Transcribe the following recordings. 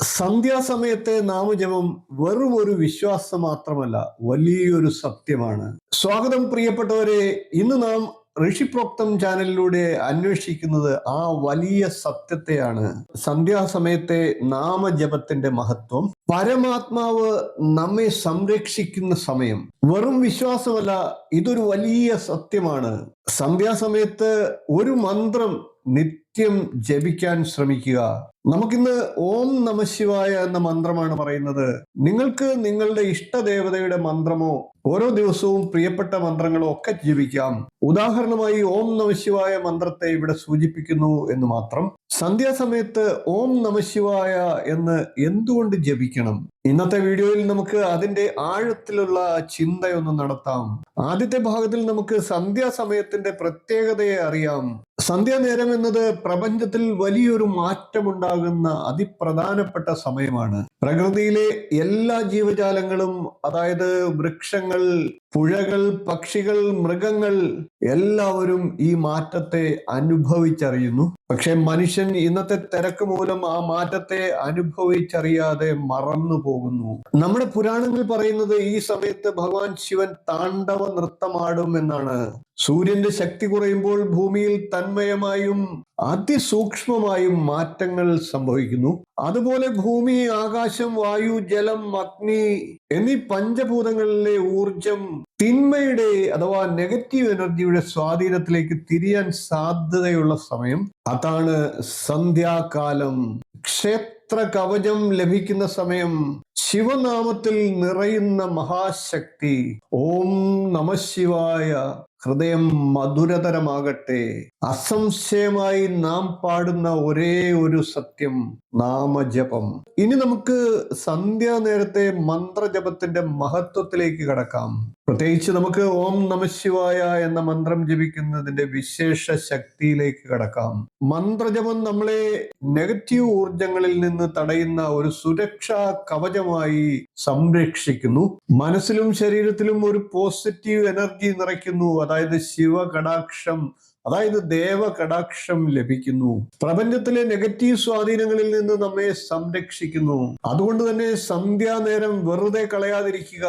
സന്ധ്യാസമയത്തെ നാമജപം വെറും ഒരു വിശ്വാസം മാത്രമല്ല, വലിയൊരു സത്യമാണ്. സ്വാഗതം പ്രിയപ്പെട്ടവരെ. ഇന്ന് നാം ഋഷിപ്രോക്തം ചാനലിലൂടെ അന്വേഷിക്കുന്നത് ആ വലിയ സത്യത്തെയാണ്. സന്ധ്യാസമയത്തെ നാമജപത്തിന്റെ മഹത്വം. പരമാത്മാവ് നമ്മെ സംരക്ഷിക്കുന്ന സമയം. വെറും വിശ്വാസമല്ല, ഇതൊരു വലിയ സത്യമാണ്. സന്ധ്യാസമയത്ത് ഒരു മന്ത്രം നിത്യം ജപിക്കാൻ ശ്രമിക്കുക. നമുക്കിന്ന് ഓം നമഃശിവായ എന്ന മന്ത്രമാണ് പറയുന്നത്. നിങ്ങൾക്ക് നിങ്ങളുടെ ഇഷ്ടദേവതയുടെ മന്ത്രമോ ഓരോ ദിവസവും പ്രിയപ്പെട്ട മന്ത്രങ്ങളോ ഒക്കെ ജപിക്കാം. ഉദാഹരണമായി ഓം നമഃശിവായ മന്ത്രത്തെ ഇവിടെ സൂചിപ്പിക്കുന്നു എന്ന് മാത്രം. സന്ധ്യാസമയത്ത് ഓം നമഃശിവായ എന്ന് എന്തുകൊണ്ട് ജപിക്കണം? ഇന്നത്തെ വീഡിയോയിൽ നമുക്ക് അതിന്റെ ആഴത്തിലുള്ള ചിന്തയൊന്ന് നടത്താം. ആദ്യത്തെ ഭാഗത്തിൽ നമുക്ക് സന്ധ്യാസമയത്തിന്റെ പ്രത്യേകതയെ അറിയാം. സന്ധ്യാനേരം എന്നത് പ്രപഞ്ചത്തിൽ വലിയൊരു മാറ്റമുണ്ടാകുന്ന അതിപ്രധാനപ്പെട്ട സമയമാണ്. പ്രകൃതിയിലെ എല്ലാ ജീവജാലങ്ങളും, അതായത് വൃക്ഷങ്ങൾ, പുഴകൾ, പക്ഷികൾ, മൃഗങ്ങൾ എല്ലാവരും ഈ മാറ്റത്തെ അനുഭവിച്ചറിയുന്നു. പക്ഷെ മനുഷ്യൻ ഇന്നത്തെ തിരക്ക് മൂലം ആ മാറ്റത്തെ അനുഭവിച്ചറിയാതെ മറന്നു പോകുന്നു. നമ്മുടെ പുരാണങ്ങൾ പറയുന്നത് ഈ സമയത്ത് ഭഗവാൻ ശിവൻ താണ്ഡവ നൃത്തമാടും എന്നാണ്. സൂര്യന്റെ ശക്തി കുറയുമ്പോൾ ഭൂമിയിൽ തന്മയമായും അതിസൂക്ഷ്മമായും മാറ്റങ്ങൾ സംഭവിക്കുന്നു. അതുപോലെ ഭൂമി, ആകാശം, വായു, ജലം, അഗ്നി എന്നീ പഞ്ചഭൂതങ്ങളിലെ ഊർജം തിന്മയുടെ അഥവാ നെഗറ്റീവ് എനർജിയുടെ സ്വാധീനത്തിലേക്ക് തിരിയാൻ സാധ്യതയുള്ള സമയം. അതാണ് സന്ധ്യാകാലം. ക്ഷേത്ര കവചം ലഭിക്കുന്ന സമയം. ശിവനാമത്തിൽ നിറയുന്ന മഹാശക്തി. ഓം നമഃശിവായ. ഹൃദയം മധുരതരമാകട്ടെ. അസംശയമായി നാം പാടുന്ന ഒരേ ഒരു സത്യം നാമജപം. ഇനി നമുക്ക് സന്ധ്യാനേരത്തെ മന്ത്രജപത്തിന്റെ മഹത്വത്തിലേക്ക് കടക്കാം. പ്രത്യേകിച്ച് നമുക്ക് ഓം നമഃശിവായ എന്ന മന്ത്രം ജപിക്കുന്നതിന്റെ വിശേഷ ശക്തിയിലേക്ക് കടക്കാം. മന്ത്രജപം നമ്മളെ നെഗറ്റീവ് ഊർജങ്ങളിൽ നിന്ന് തടയുന്ന ഒരു സുരക്ഷാ കവചമായി സംരക്ഷിക്കുന്നു. മനസ്സിലും ശരീരത്തിലും ഒരു പോസിറ്റീവ് എനർജി നിറയ്ക്കുന്നു. അതായത് ശിവകടാക്ഷം, അതായത് ദേവകടാക്ഷം ലഭിക്കുന്നു. പ്രപഞ്ചത്തിലെ നെഗറ്റീവ് സ്വാധീനങ്ങളിൽ നിന്ന് നമ്മെ സംരക്ഷിക്കുന്നു. അതുകൊണ്ട് തന്നെ സന്ധ്യാനേരം വെറുതെ കളയാതിരിക്കുക.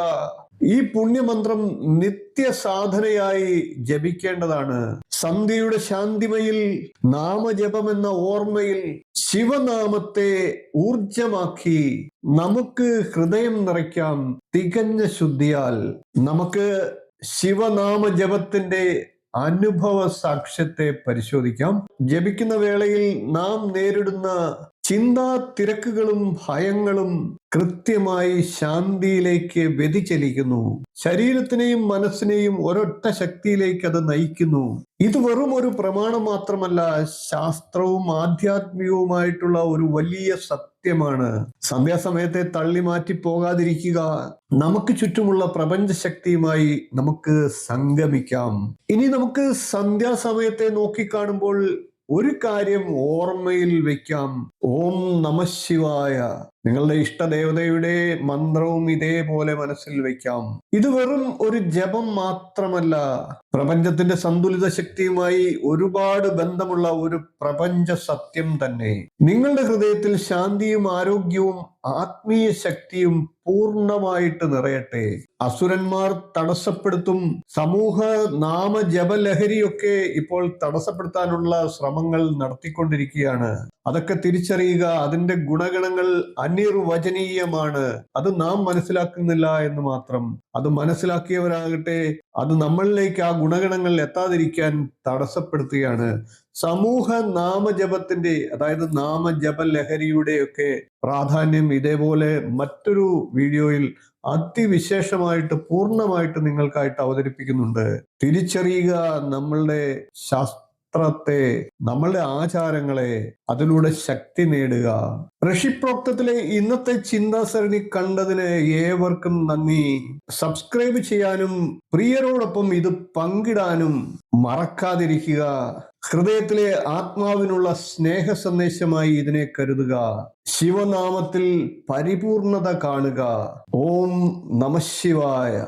ഈ പുണ്യമന്ത്രം നിത്യസാധനയായി ജപിക്കേണ്ടതാണ്. സന്ധ്യയുടെ ശാന്തിമയിൽ നാമജപമെന്ന ഓർമ്മയിൽ ശിവനാമത്തെ ഊർജമാക്കി നമുക്ക് ഹൃദയം നിറയ്ക്കാം. തികഞ്ഞ ശുദ്ധിയാൽ നമുക്ക് ശിവനാമജപത്തിന്റെ അനുഭവ സാക്ഷ്യത്തെ പരിശോധിക്കാം. ജപിക്കുന്ന വേളയിൽ നാം നേരിടുന്ന ചിന്താ തിരക്കുകളും ഭയങ്ങളും കൃത്യമായി ശാന്തിയിലേക്ക് വ്യതിചലിക്കുന്നു. ശരീരത്തിനെയും മനസ്സിനെയും ഒരൊറ്റ ശക്തിയിലേക്ക് അത് നയിക്കുന്നു. ഇത് വെറും ഒരു പ്രമാണം മാത്രമല്ല, ശാസ്ത്രവും ആധ്യാത്മികവുമായിട്ടുള്ള ഒരു വലിയ സത്യമാണ്. സന്ധ്യാസമയത്തെ തള്ളി മാറ്റി പോകാതിരിക്കുക. നമുക്ക് ചുറ്റുമുള്ള പ്രപഞ്ച ശക്തിയുമായി നമുക്ക് സംഗമിക്കാം. ഇനി നമുക്ക് സന്ധ്യാസമയത്തെ നോക്കിക്കാണുമ്പോൾ ഒരു കാര്യം ഓർമ്മയിൽ വെക്കാം. ഓം നമഃശിവായ. നിങ്ങളുടെ ഇഷ്ടദേവതയുടെ മന്ത്രവും ഇതേപോലെ മനസ്സിൽ വെക്കാം. ഇത് വെറും ഒരു ജപം മാത്രമല്ല, പ്രപഞ്ചത്തിന്റെ സന്തുലിത ശക്തിയുമായി ഒരുപാട് ബന്ധമുള്ള ഒരു പ്രപഞ്ച സത്യം തന്നെ. നിങ്ങളുടെ ഹൃദയത്തിൽ ശാന്തിയും ആരോഗ്യവും ആത്മീയ ശക്തിയും പൂർണ്ണമായിട്ട് നിറയട്ടെ. അസുരന്മാർ തടസ്സപ്പെടുത്തും സമൂഹ നാമജപലഹരിയൊക്കെ ഇപ്പോൾ തടസ്സപ്പെടുത്താനുള്ള ശ്രമങ്ങൾ നടത്തിക്കൊണ്ടിരിക്കുകയാണ്. അതൊക്കെ തിരിച്ചറിയുക. അതിന്റെ ഗുണഗണങ്ങൾ അനിർവചനീയമാണ്. അത് നാം മനസ്സിലാക്കുന്നില്ല എന്ന് മാത്രം. അത് മനസ്സിലാക്കിയവരാകട്ടെ അത് നമ്മളിലേക്ക് ആ ഗുണഗണങ്ങൾ എത്താതിരിക്കാൻ തടസ്സപ്പെടുത്തുകയാണ്. സമൂഹ നാമജപത്തിന്റെ, അതായത് നാമജപ ലഹരിയുടെയൊക്കെ പ്രാധാന്യം ഇതേപോലെ മറ്റൊരു വീഡിയോയിൽ അതിവിശേഷമായിട്ട് പൂർണ്ണമായിട്ട് നിങ്ങൾക്കായിട്ട് അവതരിപ്പിക്കുന്നുണ്ട്. തിരിച്ചറിയുക നമ്മളുടെ ശാസ്ത്രത്തെ, നമ്മളുടെ ആചാരങ്ങളെ, അതിലൂടെ ശക്തി നേടുക. ഋഷിപ്രോക്തത്തിലെ ഇന്നത്തെ ചിന്താസരണി കണ്ടതിന് ഏവർക്കും നന്ദി. സബ്സ്ക്രൈബ് ചെയ്യാനും പ്രിയരോടൊപ്പം ഇത് പങ്കിടാനും മറക്കാതിരിക്കുക. ഹൃദയത്തിലെ ആത്മാവിനുള്ള സ്നേഹ സന്ദേശമായി ഇതിനെ കരുതുക. ശിവനാമത്തിൽ പരിപൂർണത കാണുക. ഓം നമഃശിവായ.